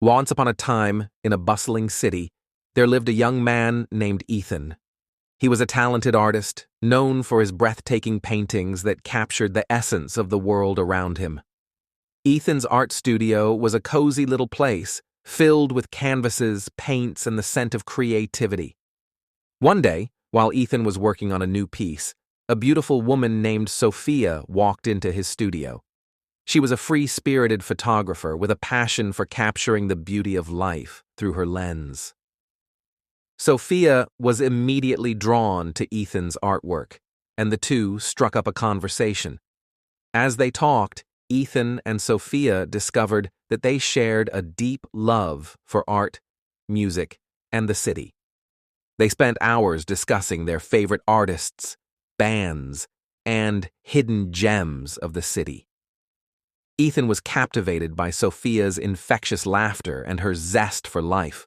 Once upon a time, in a bustling city, there lived a young man named Ethan. He was a talented artist, known for his breathtaking paintings that captured the essence of the world around him. Ethan's art studio was a cozy little place, filled with canvases, paints, and the scent of creativity. One day, while Ethan was working on a new piece, a beautiful woman named Sophia walked into his studio. She was a free-spirited photographer with a passion for capturing the beauty of life through her lens. Sophia was immediately drawn to Ethan's artwork, and the two struck up a conversation. As they talked, Ethan and Sophia discovered that they shared a deep love for art, music, and the city. They spent hours discussing their favorite artists, bands, and hidden gems of the city. Ethan was captivated by Sophia's infectious laughter and her zest for life.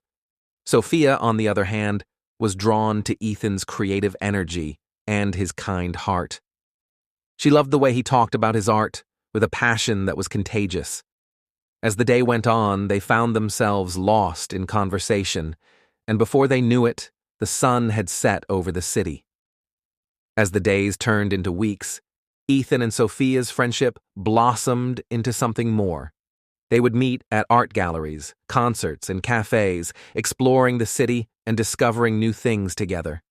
Sophia, on the other hand, was drawn to Ethan's creative energy and his kind heart. She loved the way he talked about his art, with a passion that was contagious. As the day went on, they found themselves lost in conversation, and before they knew it, the sun had set over the city. As the days turned into weeks, Ethan and Sophia's friendship blossomed into something more. They would meet at art galleries, concerts, and cafes, exploring the city and discovering new things together.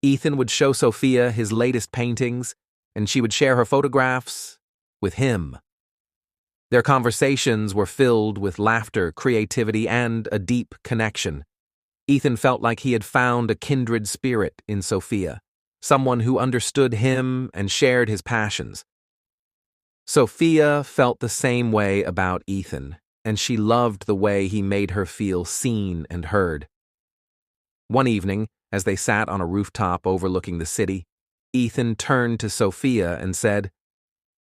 Ethan would show Sophia his latest paintings, and she would share her photographs with him. Their conversations were filled with laughter, creativity, and a deep connection. Ethan felt like he had found a kindred spirit in Sophia, someone who understood him and shared his passions. Sophia felt the same way about Ethan, and she loved the way he made her feel seen and heard. One evening, as they sat on a rooftop overlooking the city, Ethan turned to Sophia and said,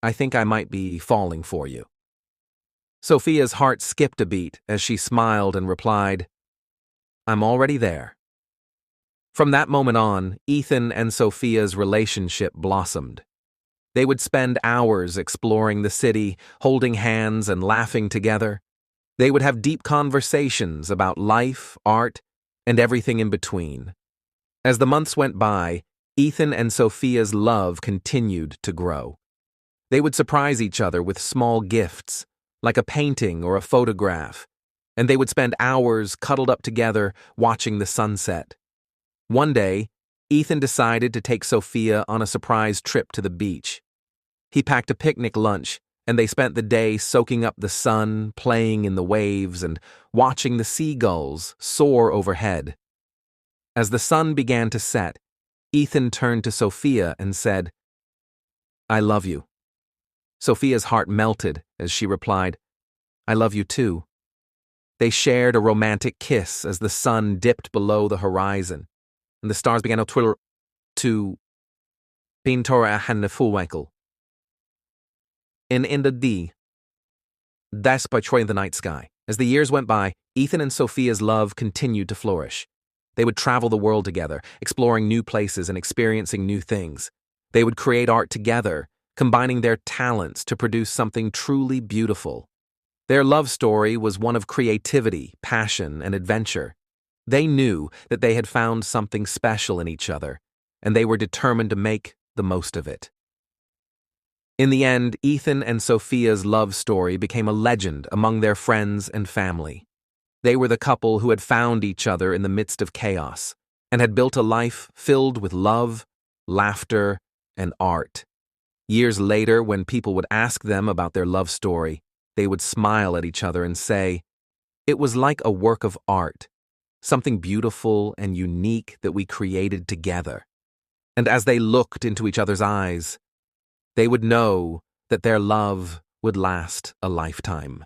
"I think I might be falling for you." Sophia's heart skipped a beat as she smiled and replied, "I'm already there." From that moment on, Ethan and Sophia's relationship blossomed. They would spend hours exploring the city, holding hands and laughing together. They would have deep conversations about life, art, and everything in between. As the months went by, Ethan and Sophia's love continued to grow. They would surprise each other with small gifts, like a painting or a photograph, and they would spend hours cuddled up together watching the sunset. One day, Ethan decided to take Sophia on a surprise trip to the beach. He packed a picnic lunch, and they spent the day soaking up the sun, playing in the waves, and watching the seagulls soar overhead. As the sun began to set, Ethan turned to Sophia and said, "I love you." Sophia's heart melted as she replied, "I love you too." They shared a romantic kiss as the sun dipped below the horizon, and the stars began to twiddle to Pintora Hannefuwinkel. In the D. That's by Troy in the Night Sky. As the years went by, Ethan and Sophia's love continued to flourish. They would travel the world together, exploring new places and experiencing new things. They would create art together, combining their talents to produce something truly beautiful. Their love story was one of creativity, passion, and adventure. They knew that they had found something special in each other, and they were determined to make the most of it. In the end, Ethan and Sophia's love story became a legend among their friends and family. They were the couple who had found each other in the midst of chaos, and had built a life filled with love, laughter, and art. Years later, when people would ask them about their love story, they would smile at each other and say, "It was like a work of art, something beautiful and unique that we created together." And as they looked into each other's eyes, they would know that their love would last a lifetime.